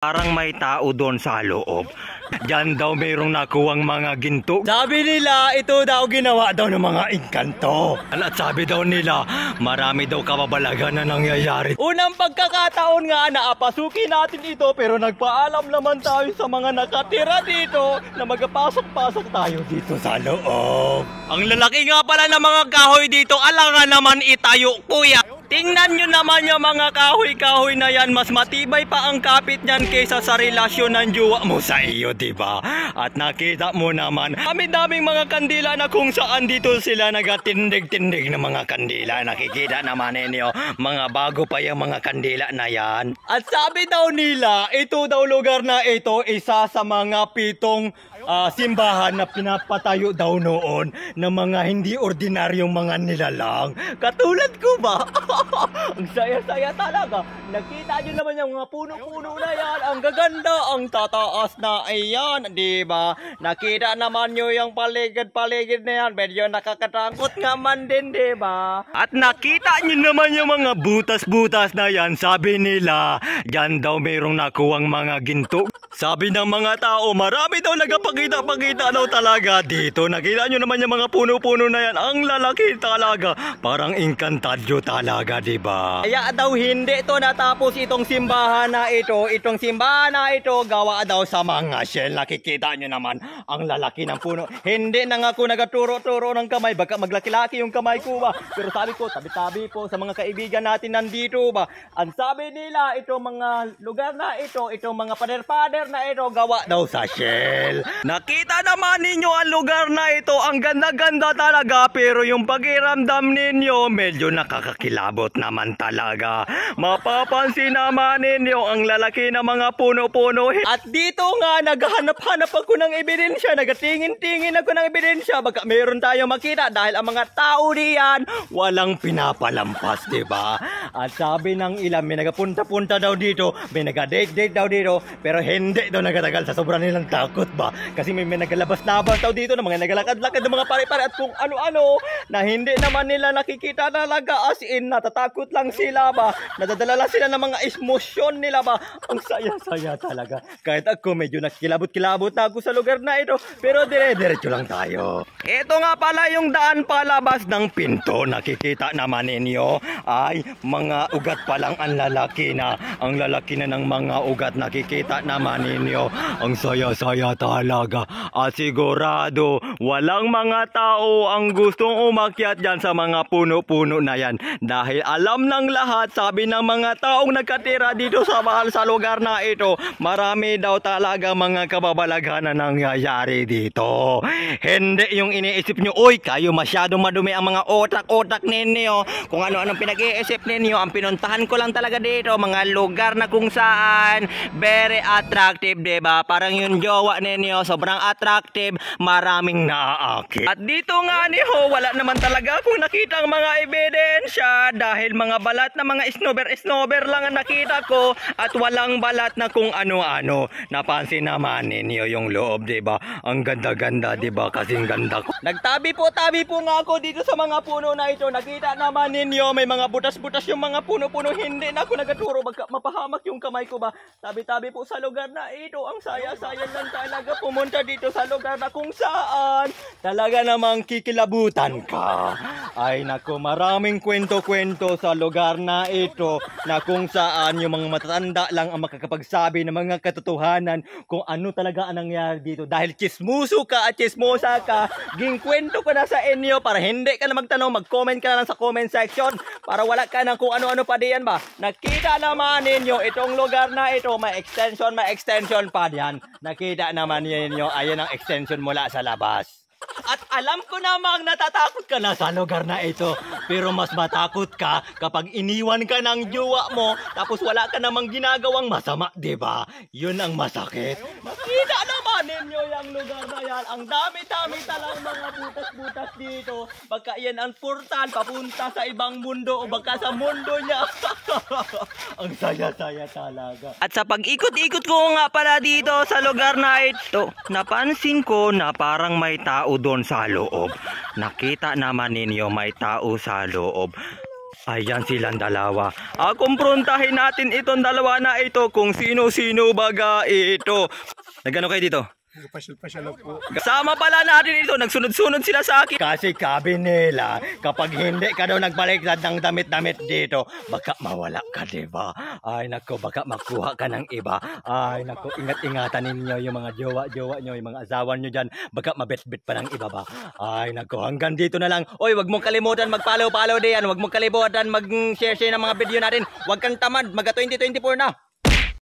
Parang may tao doon sa loob. Diyan daw mayroong nakuwang mga ginto. Sabi nila, ito daw ginawa daw ng mga engkanto. At sabi daw nila, marami daw kababalagan na nangyayari. Unang pagkakataon nga na apasukin natin ito, pero nagpaalam naman tayo sa mga nakatira dito na magpasok-pasok tayo dito sa loob. Ang lalaki nga pala ng mga kahoy dito, alangan naman itayo, kuya. Tingnan nyo naman yung mga kahoy-kahoy na yan, mas matibay pa ang kapit niyan kaysa sa relasyon ng jowa mo sa iyo, diba? At nakita mo naman, daming mga kandila na kung saan dito sila nagatindig-tindig na mga kandila. Nakikita naman ninyo, mga bago pa yung mga kandila na yan. At sabi daw nila, ito daw lugar na ito, isa sa mga 7 simbahan na pinapatayo daw noon ng mga hindi ordinaryong mga nilalang. Katulad ko ba? Ang saya-saya talaga. Nakita nyo naman yung mga puno-puno na yan. Ang gaganda, ang tataas na ayan, di ba? Nakita naman nyo yung paligid-paligid na yan. Medyo nakakatakot nga man din, di ba? At nakita nyo naman yung mga butas-butas na yan. Sabi nila, dyan daw mayroong nakuwang mga ginto. Sabi ng mga tao, marami daw nagpakita-pakita daw talaga dito. Nakita nyo naman yung mga puno-puno na yan. Ang lalaki talaga. Parang engkantadyo talaga, diba? Kaya daw hindi ito natapos itong simbahan na ito. Itong simbahan na ito gawa daw sa mga shell. Nakikita nyo naman ang lalaki ng puno. Hindi na nga ako nagaturo-turo ng kamay. Baka maglaki-laki yung kamay ko ba. Pero sabi ko, tabi-tabi po sa mga kaibigan natin nandito ba. Ang sabi nila, itong mga lugar na ito, itong mga pader-pader na ito gawa daw sa shell. Nakita naman ninyo ang lugar na ito. Ang ganda-ganda talaga. Pero yung pakiramdam ninyo medyo nakakakilabot naman talaga. Mapapansin naman ninyo ang lalaki ng mga puno-puno. At dito nga naghahanap-hanap ako ng ebidensya. Nagatingin-tingin ako ng ebidensya. Baka meron tayong makita dahil ang mga tao diyan walang pinapalampas, diba? At sabi ng ilan, may nagapunta-punta daw dito, may nagadate-date daw dito, pero hindi daw nagatagal sa sobrang nilang takot ba? Kasi may nagalabas-labas daw dito ng mga nagalakad-lakad ng mga pare-pare at kung ano-ano na hindi naman nila nakikita talaga, as in natatakot lang sila ba? Nadadala lang sila ng mga emosyon nila ba? Ang saya-saya talaga. Kahit ako medyo nakilabot-kilabot na ako sa lugar na ito, pero dire-diretso lang tayo. Ito nga pala yung daan palabas ng pinto. Nakikita naman ninyo ay mga ugat pa lang ang lalaki na. Ang lalaki na ng mga ugat. Nakikita naman ninyo. Ang saya-saya talaga. At sigurado walang mga tao ang gustong umakyat dyan sa mga puno-puno na yan. Dahil alam ng lahat, sabi ng mga taong nagkatira dito sa lugar na ito, marami daw talaga mga kababalaghan na nangyayari dito. Hindi yung iniisip nyo, uy, kayo masyadong madumi ang mga otak-otak ninyo. Kung ano-anong pinag-iisip ninyo, ang pinuntahan ko lang talaga dito, mga lugar na kung saan very attractive, diba? Parang yung jowa ninyo, sobrang attractive, maraming naaakit. At dito nga niho, wala naman talaga akong nakitang mga ebidensya dahil mga balat na mga snowber lang ang nakita ko at walang balat na kung ano-ano. Napansin naman ninyo yung loob, diba? Ang ganda-ganda, diba? Kasing ganda ko. Nagtabi po nga ako dito sa mga puno na ito. Nakita naman ninyo, may mga butas-butas yung mga puno-puno. Hindi na ako nagaturo, mapahamak yung kamay ko ba? Tabi-tabi po sa lugar na ito. Ang saya-saya lang talaga pumunta dito sa lugar na kung saan talaga namang kikilabutan ka. Ay nako, maraming kwento-kwento sa lugar na ito na kung saan yung mga matatanda lang ang makakapagsabi ng mga katotohanan kung ano talaga ang nangyari dito. Dahil chismuso ka at chismosa ka, gingkwento ko na sa inyo para hindi ka na magtanong, mag-comment ka na lang sa comment section para wala ka ng kung ano-ano pa diyan ba. Nakita naman ninyo itong lugar na ito, may extension pa diyan. Nakita naman ninyo, ayan ang extension mula sa labas. At alam ko namang natatakot ka na sa lugar na ito. Pero mas matakot ka kapag iniwan ka ng jowa mo tapos wala ka namang ginagawang masama, diba? Yun ang masakit. Nakita naman ninyo yung lugar na yan. Ang dami-dami talang mga butas-butas dito. Baka yan ang portal papunta sa ibang mundo o baka sa mundo niya. Ang saya-saya talaga. At sa pag-ikot-ikot ko nga pala dito sa lugar na ito, napansin ko na parang may tao doon sa loob. Nakita naman ninyo may tao sa loob. Ayan silang dalawa. Kumprontahin natin itong dalawa na ito kung sino-sino baga ito. Nagano kayo dito? Pasyal-pasyal po. Kasama pala natin ito, nagsunod-sunod sila sa akin. Kasi sabi nila, kapag hindi ka daw nagbaliktad ng damit-damit dito, baka mawala ka, diba? Ay nako, baka makuha ka ng iba. Ay nako, ingat-ingatan ninyo yung mga jowa-jowa nyo, yung mga asawan nyo dyan. Baka mabit-bit pa ng iba ba? Ay nako, hanggang dito na lang. Oy, wag mong kalimutan mag-follow-follow diyan. Wag mong kalimutan mag-share ng mga video natin. Wag kang tamad, mag 2024 na.